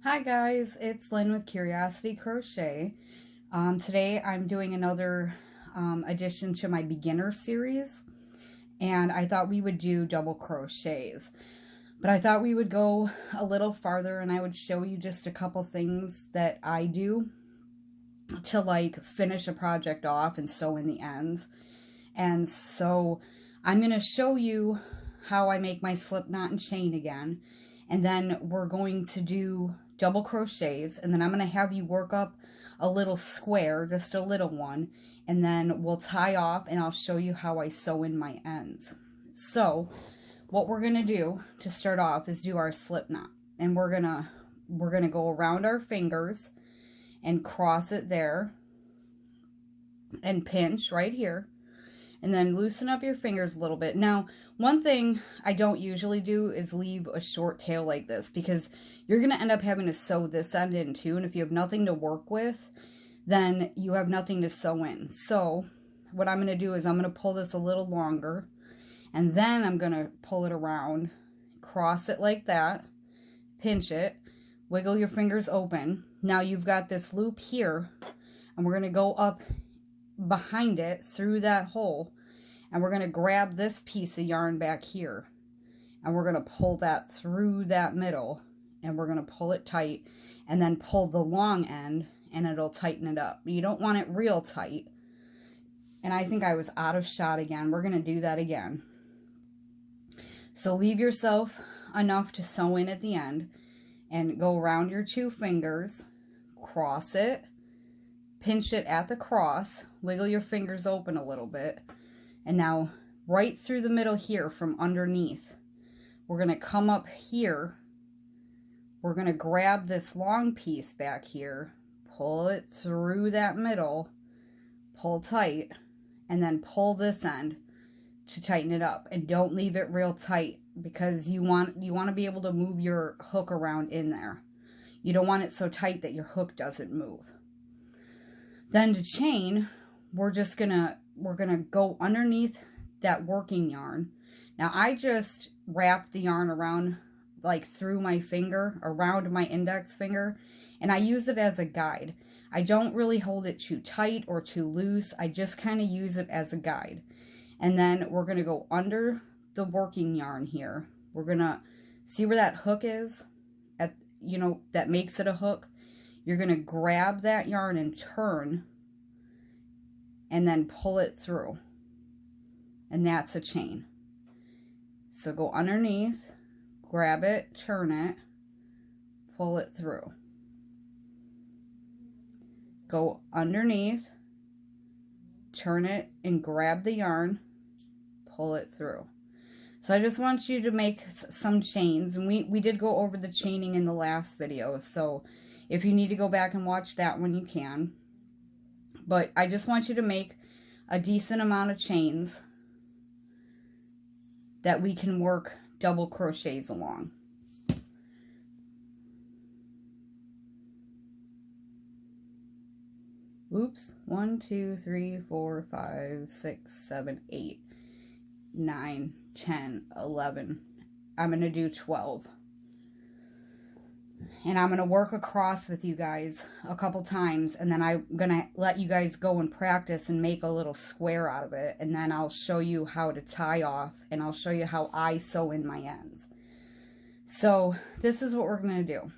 Hi guys, it's Lynn with Curiosity Crochet. Today I'm doing another addition to my beginner series, and I thought we would do double crochets. But I thought we would go a little farther and I would show you just a couple things that I do to like finish a project off and sew in the ends. And so I'm going to show you how I make my slip knot and chain again. And then we're going to do double crochets, and then I'm going to have you work up a little square, just a little one, and then we'll tie off and I'll show you how I sew in my ends. So what we're going to do to start off is do our slip knot, and we're going to go around our fingers and cross it there and pinch right here. And then loosen up your fingers a little bit. Now, one thing I don't usually do is leave a short tail like this, because you're going to end up having to sew this end in too. And if you have nothing to work with, then you have nothing to sew in. So what I'm going to do is I'm going to pull this a little longer, and then I'm going to pull it around, cross it like that, pinch it, wiggle your fingers open. Now you've got this loop here, and we're going to go up behind it through that hole, and we're going to grab this piece of yarn back here, and we're going to pull that through that middle, and we're going to pull it tight, and then pull the long end, and it'll tighten it up. You don't want it real tight. And I think I was out of shot again. We're going to do that again. So leave yourself enough to sew in at the end, and go around your two fingers, cross it, pinch it at the cross, wiggle your fingers open a little bit, and now right through the middle here from underneath, we're going to come up here, we're going to grab this long piece back here, pull it through that middle, pull tight, and then pull this end to tighten it up. And don't leave it real tight, because you want to be able to move your hook around in there. You don't want it so tight that your hook doesn't move. Then to chain, we're gonna go underneath that working yarn. Now I just wrap the yarn around, like through my finger, around my index finger, and I use it as a guide. I don't really hold it too tight or too loose. I just kind of use it as a guide. And then we're gonna go under the working yarn here. We're gonna see where that hook is, that makes it a hook. You're going to grab that yarn and turn, and then pull it through. And that's a chain. So go underneath, grab it, turn it, pull it through. Go underneath, turn it, and grab the yarn, pull it through. So I just want you to make some chains. And we did go over the chaining in the last video, so if you need to go back and watch that one, you can. But I just want you to make a decent amount of chains that we can work double crochets along. Oops. 1, 2, 3, 4, 5, 6, 7, 8, 9, 10, 11. I'm going to do 12. And I'm going to work across with you guys a couple times, and then I'm going to let you guys go and practice and make a little square out of it, and then I'll show you how to tie off, and I'll show you how I sew in my ends. So this is what we're going to do.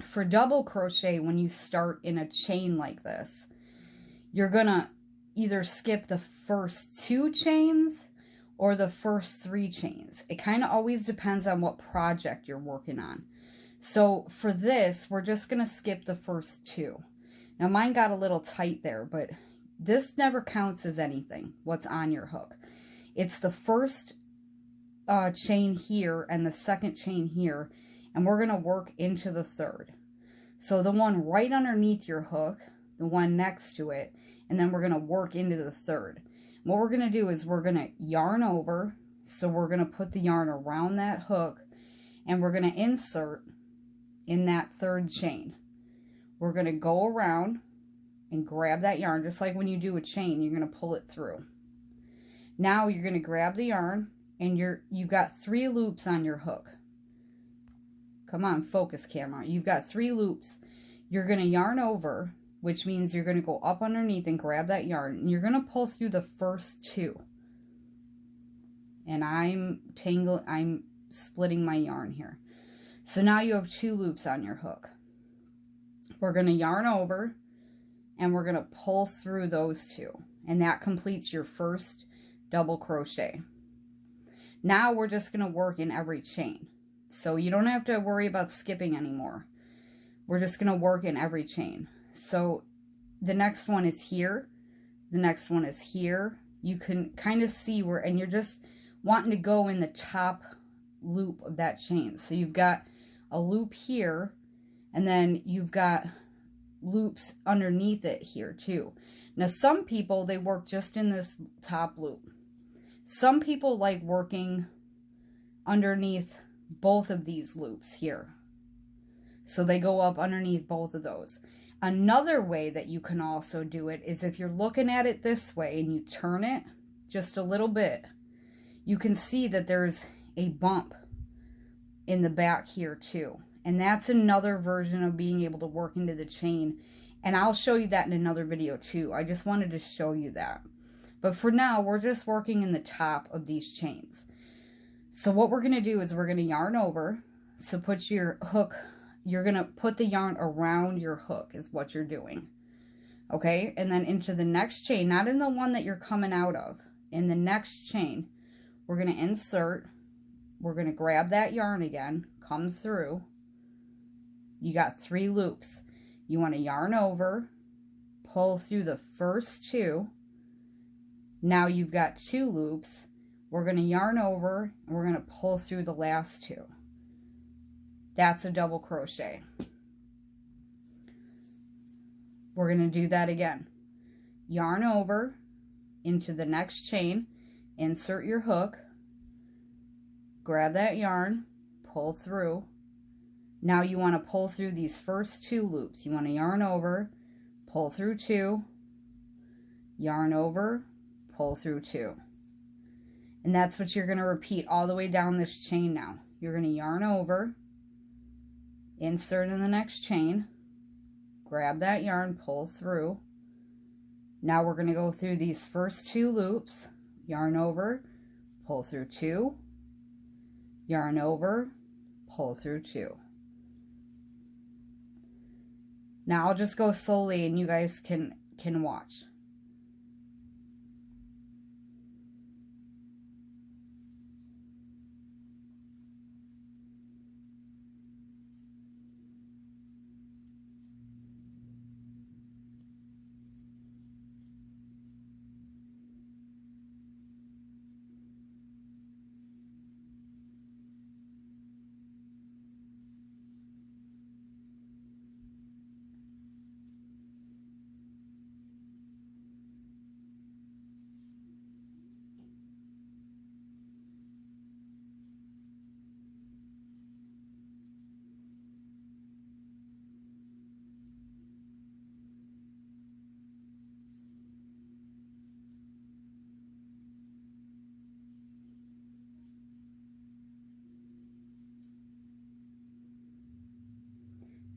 For double crochet, when you start in a chain like this, you're going to either skip the first 2 chains or the first 3 chains. It kind of always depends on what project you're working on. So for this, we're just going to skip the first 2. Now mine got a little tight there, but this never counts as anything, what's on your hook. It's the first chain here and the second chain here, and we're going to work into the third. So the one right underneath your hook, the one next to it, and then we're going to work into the third. What we're going to do is we're going to yarn over, so we're going to put the yarn around that hook, and we're going to insert in that third chain. We're going to go around and grab that yarn, just like when you do a chain, you're going to pull it through. Now you're going to grab the yarn, and you've got 3 loops on your hook. Come on, focus camera. You've got 3 loops. You're going to yarn over, which means you're going to go up underneath and grab that yarn. And you're going to pull through the first 2. And I'm splitting my yarn here. So now you have 2 loops on your hook. We're going to yarn over and we're going to pull through those 2. And that completes your first double crochet. Now we're just going to work in every chain. So you don't have to worry about skipping anymore. We're just going to work in every chain. So the next one is here. The next one is here. You can kind of see where, and you're just wanting to go in the top loop of that chain. So you've got a loop here, and then you've got loops underneath it here too. Now some people, they work just in this top loop. Some people like working underneath both of these loops here. So they go up underneath both of those. Another way that you can also do it is if you're looking at it this way and you turn it just a little bit, you can see that there's a bump in the back here too. And that's another version of being able to work into the chain. And I'll show you that in another video too. I just wanted to show you that. But for now, we're just working in the top of these chains. So what we're going to do is we're going to yarn over. So put your hook, you're going to put the yarn around your hook is what you're doing. Okay, and then into the next chain, not in the one that you're coming out of. In the next chain, we're going to insert. We're going to grab that yarn again, come through. You got 3 loops. You want to yarn over, pull through the first 2. Now you've got 2 loops. We're going to yarn over and we're going to pull through the last 2. That's a double crochet. We're going to do that again. Yarn over into the next chain, insert your hook, grab that yarn, pull through. Now you want to pull through these first 2 loops. You want to yarn over, pull through 2, yarn over, pull through 2. And that's what you're going to repeat all the way down this chain now. You're going to yarn over, insert in the next chain, grab that yarn, pull through. Now we're going to go through these first 2 loops, yarn over, pull through 2, yarn over, pull through 2. Now I'll just go slowly and you guys can watch.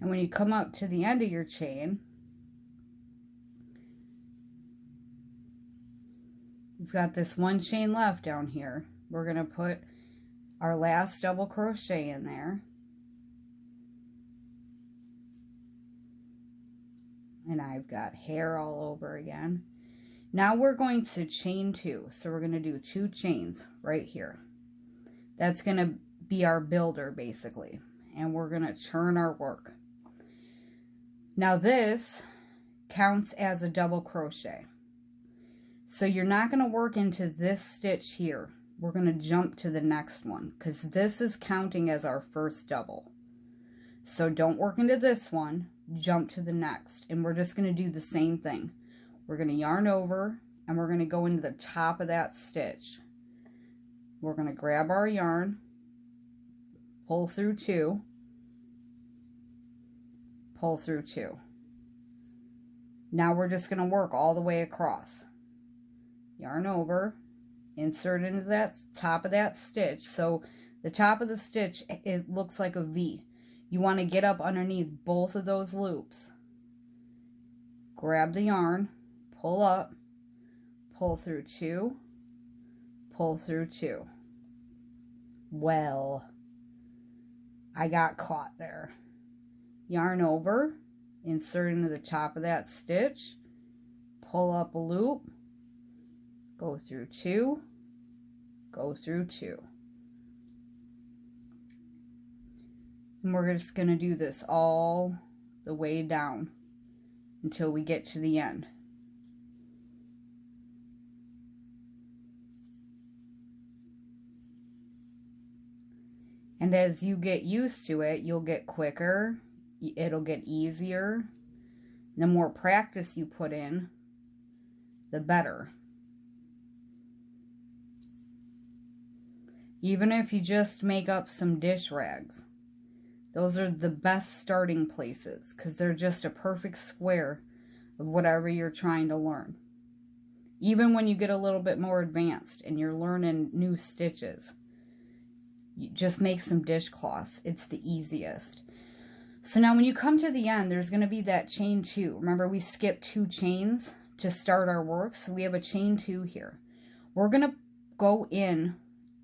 And when you come up to the end of your chain, we've got this 1 chain left down here. We're going to put our last double crochet in there. And I've got hair all over again. Now we're going to chain 2. So we're going to do 2 chains right here. That's going to be our builder basically. And we're going to turn our work. Now this counts as a double crochet. So you're not going to work into this stitch here. We're going to jump to the next one because this is counting as our first double. So don't work into this one, jump to the next. And we're just going to do the same thing. We're going to yarn over and we're going to go into the top of that stitch. We're going to grab our yarn, pull through 2, pull through 2. Now we're just going to work all the way across. Yarn over, insert into that top of that stitch. So the top of the stitch, it looks like a V. You want to get up underneath both of those loops. Grab the yarn, pull up, pull through 2, pull through 2. Well, I got caught there. Yarn over, insert into the top of that stitch, pull up a loop, go through 2, go through 2. And we're just going to do this all the way down until we get to the end. And as you get used to it, you'll get quicker, it'll get easier. The more practice you put in, the better. Even if you just make up some dish rags, those are the best starting places because they're just a perfect square of whatever you're trying to learn. Even when you get a little bit more advanced and you're learning new stitches, you just make some dishcloths. It's the easiest. So now when you come to the end, there's going to be that chain 2. Remember, we skipped 2 chains to start our work, so we have a chain 2 here. We're going to go in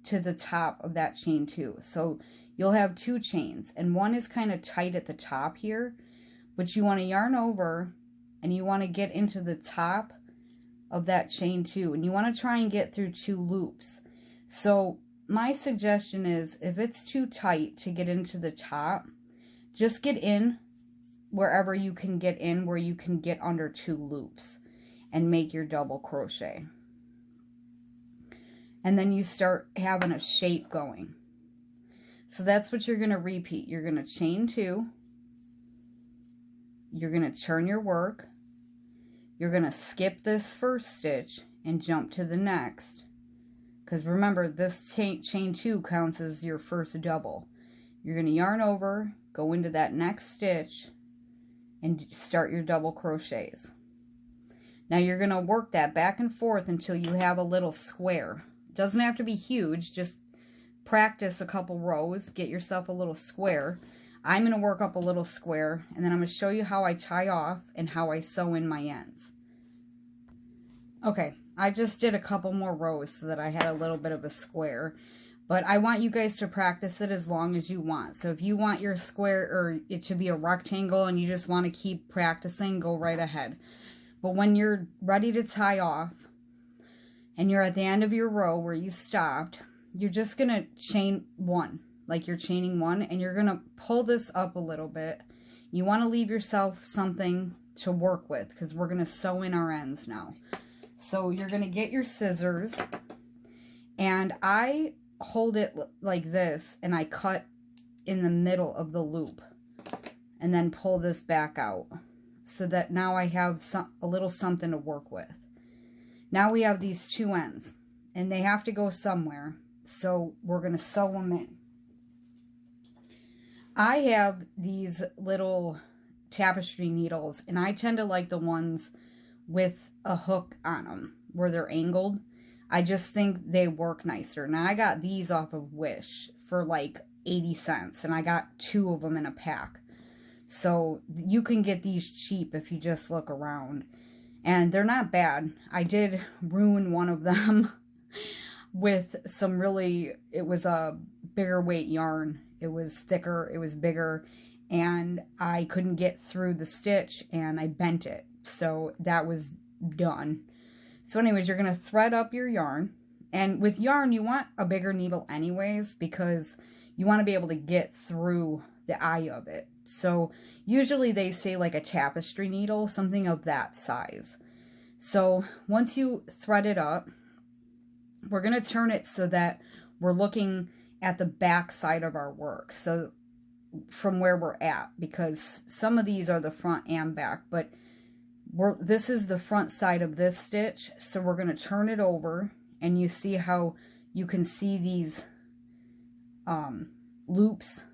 to the top of that chain 2. So you'll have 2 chains, and one is kind of tight at the top here, but you want to yarn over and you want to get into the top of that chain 2, and you want to try and get through 2 loops. So my suggestion is, if it's too tight to get into the top, just get in wherever you can get in, where you can get under 2 loops and make your double crochet. And then you start having a shape going. So that's what you're going to repeat. You're going to chain 2. You're going to turn your work. You're going to skip this first stitch and jump to the next. Because remember, this chain 2 counts as your first double. You're going to yarn over, go into that next stitch, and start your double crochets. Now you're going to work that back and forth until you have a little square. It doesn't have to be huge, just practice a couple rows, get yourself a little square. I'm going to work up a little square, and then I'm going to show you how I tie off and how I sew in my ends. Okay, I just did a couple more rows so that I had a little bit of a square, but I want you guys to practice it as long as you want. So if you want your square or it to be a rectangle and you just want to keep practicing, go right ahead. But when you're ready to tie off and you're at the end of your row where you stopped, you're just going to chain 1, like you're chaining 1, and you're going to pull this up a little bit. You want to leave yourself something to work with because we're going to sew in our ends now. So you're going to get your scissors, and I hold it like this, and I cut in the middle of the loop, and then pull this back out, so that now I have a little something to work with. Now we have these 2 ends, and they have to go somewhere, so we're going to sew them in. I have these little tapestry needles, and I tend to like the ones with a hook on them where they're angled. I just think they work nicer. Now I got these off of Wish for like 80 cents, and I got 2 of them in a pack. So you can get these cheap if you just look around, and they're not bad. I did ruin one of them with some really, it was a bigger weight yarn. It was thicker, it was bigger, and I couldn't get through the stitch, and I bent it. So that was done. So anyways, you're going to thread up your yarn. And with yarn, you want a bigger needle anyways, because you want to be able to get through the eye of it. So usually they say like a tapestry needle, something of that size. So once you thread it up, we're going to turn it so that we're looking at the back side of our work. So from where we're at, because some of these are the front and back, but this is the front side of this stitch. So we're going to turn it over, and you see how you can see these loops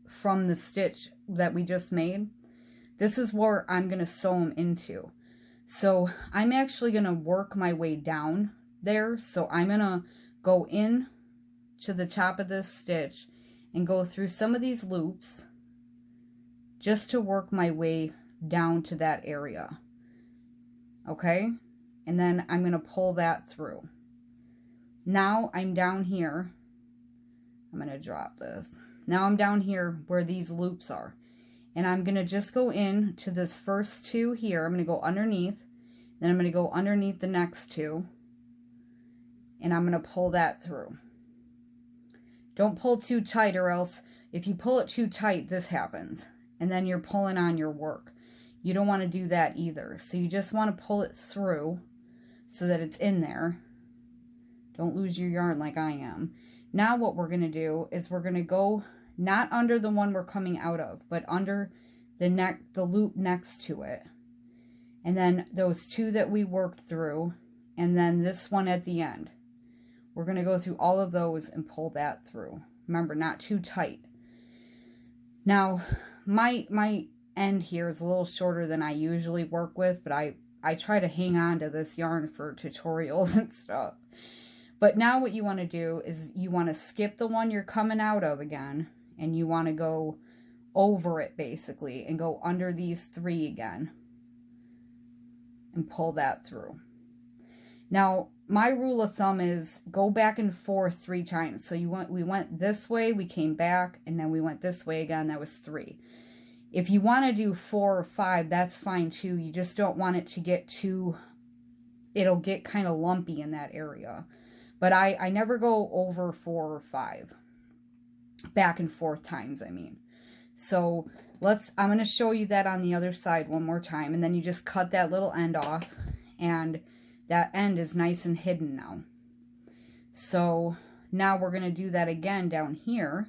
from the stitch that we just made. This is where I'm going to sew them into. So I'm actually going to work my way down there. So I'm going to go in to the top of this stitch, and go through some of these loops just to work my way down to that area. Okay? And then I'm going to pull that through. Now I'm down here. I'm going to drop this. Now I'm down here where these loops are. And I'm going to just go in to this first two here. I'm going to go underneath. Then I'm going to go underneath the next two. And I'm going to pull that through. Don't pull too tight, or else if you pull it too tight, this happens. And then you're pulling on your work. You don't want to do that either. So you just want to pull it through so that it's in there. Don't lose your yarn like I am. Now what we're going to do is we're going to go not under the one we're coming out of, but under the loop next to it. And then those two that we worked through, and then this one at the end. We're going to go through all of those and pull that through. Remember, not too tight. Now, my end here is a little shorter than I usually work with, but I try to hang on to this yarn for tutorials and stuff. But now what you want to do is you want to skip the one you're coming out of again, and you want to go over it basically and go under these three again and pull that through. Now, my rule of thumb is go back and forth 3 times. So we went this way, we came back, and then we went this way again. That was 3. If you want to do 4 or 5, that's fine too. You just don't want it to get too, it'll get kind of lumpy in that area. But I never go over 4 or 5. Back and forth times, I mean. So I'm going to show you that on the other side one more time. And then you just cut that little end off. And that end is nice and hidden now. So now we're going to do that again down here.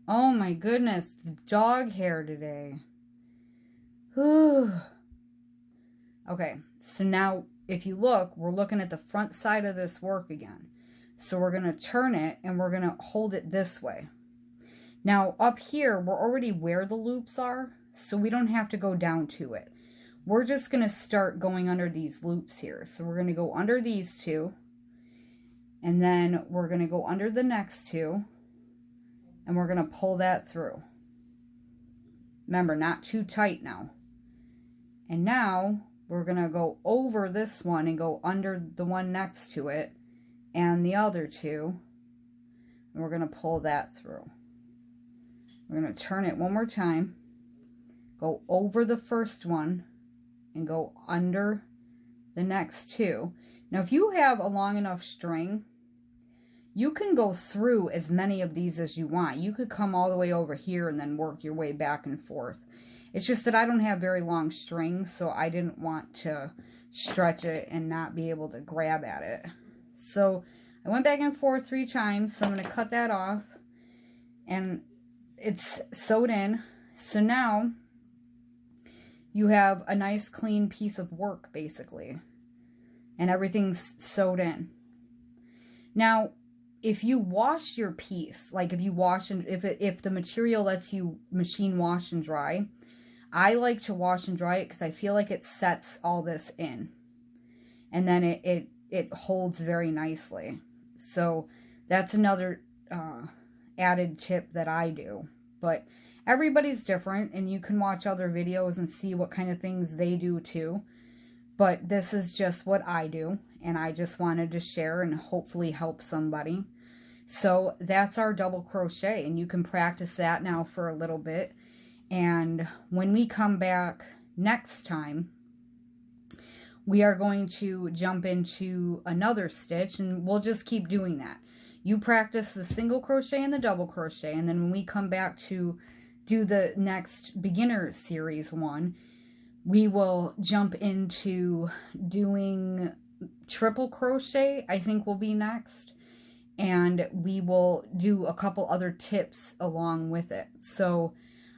Oh my goodness, the dog hair today. Whew. Okay, so now if you look, we're looking at the front side of this work again. So we're going to turn it and we're going to hold it this way. Now up here, we're already where the loops are, so we don't have to go down to it. We're just going to start going under these loops here. So we're going to go under these two, and then we're going to go under the next two, and we're going to pull that through. Remember, not too tight now. And now we're going to go over this one and go under the one next to it and the other two, and we're going to pull that through. We're going to turn it one more time, go over the first one, and go under the next two. Now, if you have a long enough string, you can go through as many of these as you want. You could come all the way over here and then work your way back and forth. It's just that I don't have very long strings, so I didn't want to stretch it and not be able to grab at it. So I went back and forth 3 times, so I'm going to cut that off. And it's sewed in. So now you have a nice clean piece of work basically, and everything's sewed in. Now if you wash your piece, like if you wash and if the material lets you machine wash and dry, I like to wash and dry it because I feel like it sets all this in, and then it holds very nicely. So that's another added tip that I do. But everybody's different, and you can watch other videos and see what kind of things they do too. But this is just what I do, and I just wanted to share and hopefully help somebody. So that's our double crochet, and you can practice that now for a little bit. And when we come back next time, we are going to jump into another stitch, and we'll just keep doing that. You practice the single crochet and the double crochet, and then when we come back to do the next beginner series one, we will jump into doing triple crochet, I think will be next. And we will do a couple other tips along with it. So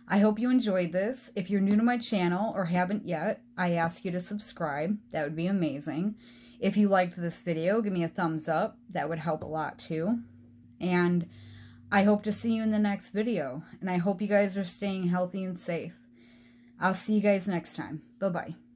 I hope you enjoyed this. If you're new to my channel or haven't yet, I ask you to subscribe. That would be amazing. If you liked this video, give me a thumbs up. That would help a lot too. And I hope to see you in the next video. And I hope you guys are staying healthy and safe. I'll see you guys next time. Bye-bye.